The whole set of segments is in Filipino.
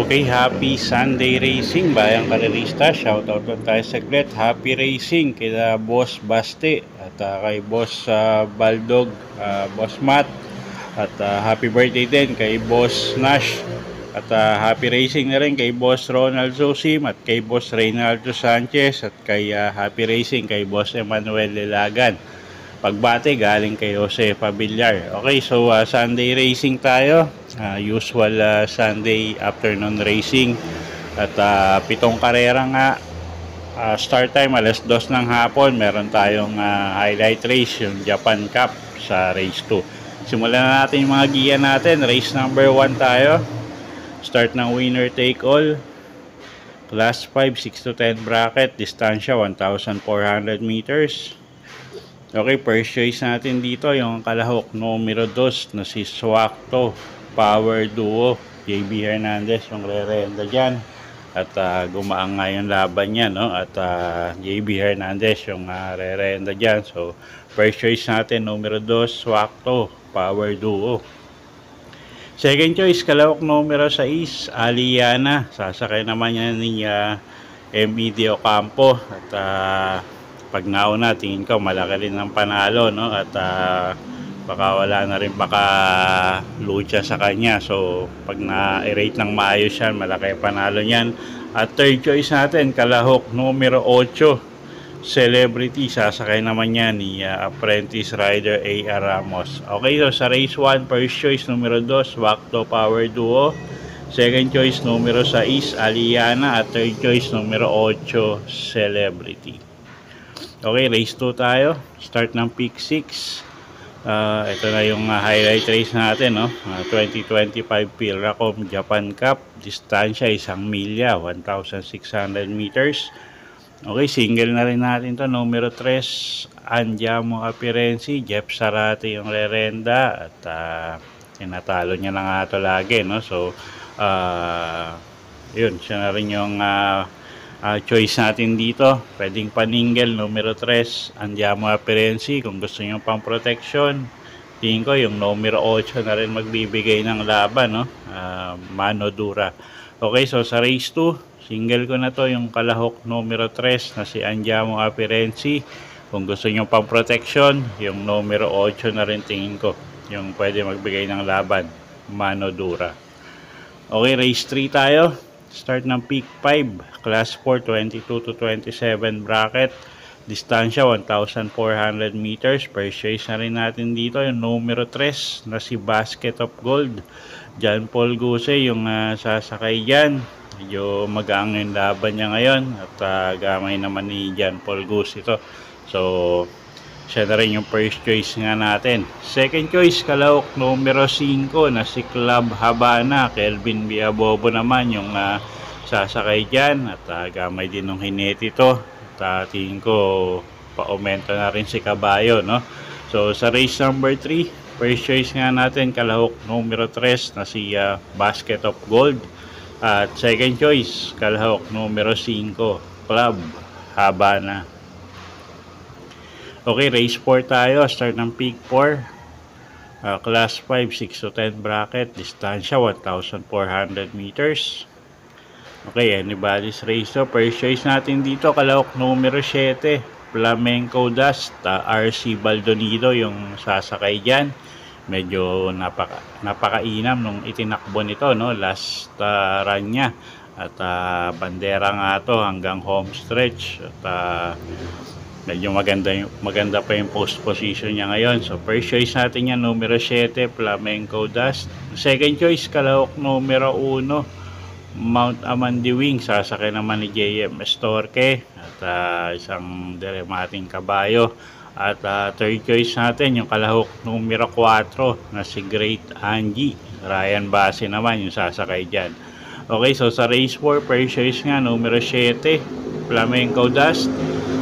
Okay, happy Sunday racing bayang karerista. Shoutout lang tayo saglit. Happy racing kila Boss Baste at kay Boss Baldog, Boss Matt, at happy birthday din kay Boss Nash, at happy racing na rin kay Boss Ronald Zosim at kay Boss Reynaldo Sanchez, at kay happy racing kay Boss Emmanuel Lelagan. Pagbate galing kay Jose Pabillar. Okay, so Sunday racing tayo. Usual Sunday afternoon racing. At 7 karera nga. Start time alas 2 ng hapon. Meron tayong highlight race, yung Japan Cup sa race 2. Simulan na natin yung mga giya natin. Race number 1 tayo. Start ng winner take all. Class 5, 6 to 10 bracket. Distansya 1,400 meters. Okay, first choice natin dito yung kalahok numero 2 na si Swakto Power Duo. JB Hernandez yung re-renda dyan. At gumaang nga yung laban niya, no? At JB Hernandez yung re-renda dyan. So, first choice natin numero 2, Swakto Power Duo. Second choice, kalahok numero 6, Aliana. Sasakay naman yan ni M.E.D. Ocampo. At pag nauna, tingin ko malaki rin ng panalo, no? At baka wala na rin baka lucha sa kanya. So pag na-rate ng maayos yan, malaki panalo niyan. At third choice natin, kalahok numero 8, Celebrity. Sasakay naman yan ni Apprentice Rider A.R. Ramos. Okay, so sa race 1, first choice numero 2, Swakto Power Duo. Second choice numero 6, Aliana. At third choice numero 8, Celebrity. Okay, race 2 tayo. Start ng pick 6. Ito na yung highlight race natin, no? 2025 Pilracom Japan Cup. Distansya 1 milya, 1,600 meters. Okay, single na rin natin to. Numero 3, Andiamo Apirensi. Jeff Sarate yung re-renda. At tinatalo niya na nga ito lagi, no? So, yun, siya na rin yung choice natin dito. Pwedeng paningle numero 3, Andiamo Apirensi. Kung gusto nyo pang protection, tingin ko yung numero 8 na rin magbibigay ng laban, no? Mano Dura. Okay, so sa race 2, single ko na to yung kalahok numero 3 na si Andiamo Apirensi. Kung gusto nyo pang protection, yung numero 8 na rin tingin ko yung pwede magbigay ng laban, Mano Dura. Okay, race 3 tayo. Start ng peak 5, class 4, 22 to 27 bracket. Distansya 1,400 meters. First choice na rin natin dito yung numero 3 na si Basket of Gold. John Paul Guse yung sasakay dyan. Medyo magaang yung laban niya ngayon. At gamay naman ni John Paul Guse ito. So, siya na rin yung first choice nga natin. Second choice, kalahok numero 5 na si Club Habana. Kelvin Biabobo naman yung sasakay dyan. At gamay din ng hineti ito. At tingin ko pa-aumento na rin si Caballo, no? So sa race number 3, first choice nga natin, kalahok numero 3 na si Basket of Gold. At second choice, kalahok numero 5, Club Habana. Okay, race 4 tayo. Start ng peak 4. Class 5, 6 to 10 bracket. Distansya 1,400 meters. Okay, anybody's race to. First choice natin dito, kalahok numero 7, Flamenco Dust. RC Baldonido yung sasakay dyan. Medyo napakainam nung itinakbo nito, no? Last run niya. At bandera nga to hanggang home stretch. At medyo maganda pa yung post position niya ngayon. So first choice natin yan, numero 7, Flamenco Dust. Second choice, kalahok numero 1, Mount Amandiwing. Sasakay naman ni JM Estorque. At isang deremating kabayo. At third choice natin yung kalahok numero 4 na si Great Angie. Ryan Base naman yung sasakay dyan. Okay, so sa race 4, first choice nga numero 7, Flamenco Dust.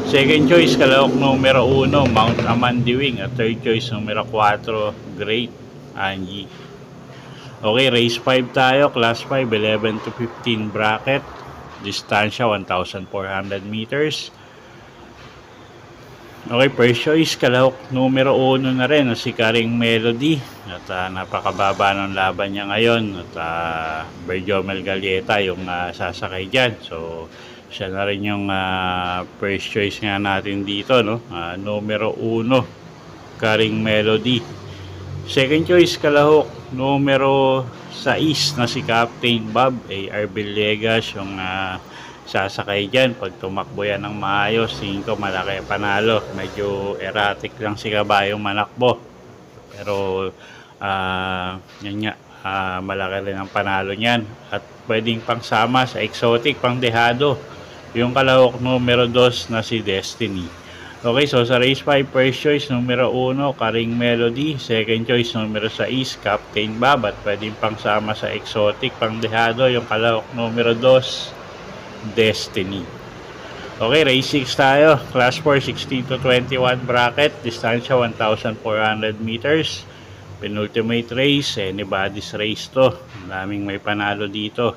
Second choice, kalahok numero 1, Mount Amandiwing. At third choice, numero 4, Great Angie. Okay, race 5 tayo, class 5, 11 to 15 bracket. Distansya 1,400 meters. Okay, first choice, kalahok numero 1 na rin si Karing Melody. At napakababa ng laban niya ngayon. At Berjomel Galieta yung sasakay dyan. So, siya na rin yung first choice nga natin dito, no? Numero 1, Karing Melody. Second choice, kalahok numero 6 na si Captain Bob A.R. Villegas yung sasakay dyan. Pag tumakbo yan ng maayos, tingin ko malaki panalo. Medyo erratic lang si kabayong manakbo, pero yan nga, malaki rin ang panalo niyan. At pwedeng pangsama sa exotic, pang dehado, yung kalahok numero 2 na si Destiny. Okay, so sa race 5, first choice numero 1, Karing Melody. Second choice numero 6, Captain Bob. At pwedeng pangsama sa exotic, pang dehado, yung kalahok numero 2, Destiny. Okay, race 6 tayo. Class 4, 16 to 21 bracket. Distansya 1,400 meters. Penultimate race, anybody's race to. Daming may panalo dito.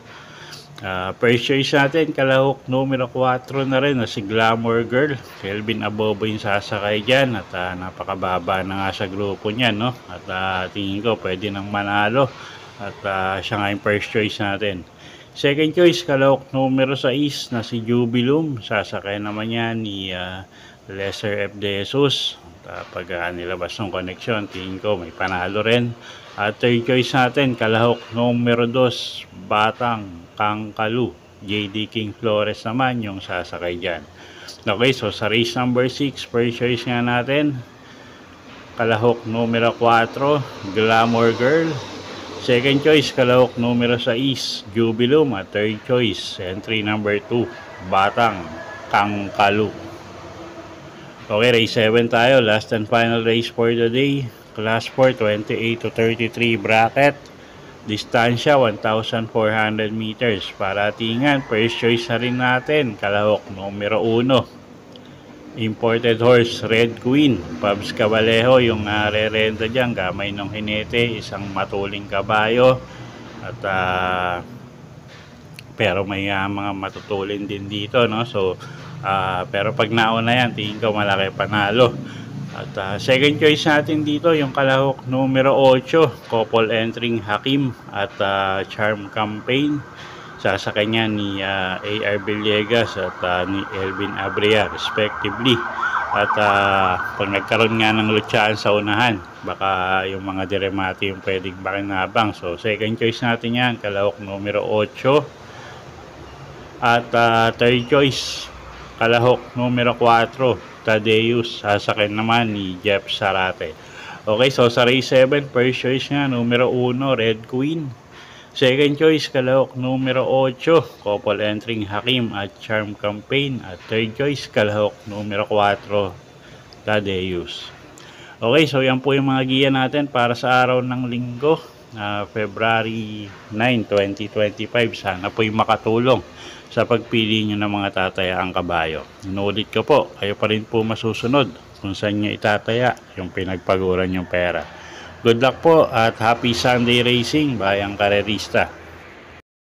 First choice natin, kalahok numero 4 na rin na si Glamour Girl. Kelvin Abobo yung sasakay dyan. At napakababa na nga sa grupo niyan, no? At tingin ko pwede nang manalo. At siya nga yung first choice natin. Second choice, kalahok numero 6 na si Jubilum. Sasakay naman yan ni Lesser F. De Jesus. Pag nilabas ng connection, tingin ko may panalo rin. At third choice natin, kalahok numero 2, Batang Kangkalu. JD King Flores naman yung sasakay dyan. Okay, so sa race number 6, first choice nga natin, kalahok numero 4, Glamour Girl. Second choice, kalahok numero 6, Jubilum. At third choice, entry number 2, Batang Kangkalu. Okay, race 7 tayo. Last and final race for the day. Class 4, 28 to 33 bracket. Distansya 1,400 meters. Para tingan, first choice na rin natin, kalahok numero 1, imported horse, Red Queen. Pabs Cabalejo yung re-renta dyan. Gamay ng hinete, isang matuling kabayo. At pero may mga matutulin din dito, no? So pero pag nauna yan, tingin ko malaki panalo. At second choice natin dito, yung kalahok numero 8, couple entering Hakim at Charm Campaign. Sasakay niya ni A.R. Villegas at ni Elvin Abrea respectively. At pag nagkaroon nga ng lutsaan sa unahan, baka yung mga diremati yung pwedeng makinabang. So second choice natin yan, kalahok numero 8. At third choice, kalahok numero 4, Tadeus. Sasakay naman ni Jeff Sarate. Okay, so sa race 7, first choice nga numero 1, Red Queen. Second choice, kalahok numero 8, couple entering Hakim at Charm Campaign. At third choice, kalahok numero 4, Tadeus. Okay, so yan po yung mga giya natin para sa araw ng linggo, February 9, 2025. Sana po yung makatulong sa pagpili nyo ng mga tatayaang kabayo. Inulit ko po, kayo pa rin po masusunod kung saan nyo itataya yung pinagpaguran yung pera. Good luck po at happy Sunday racing, bayang karerista.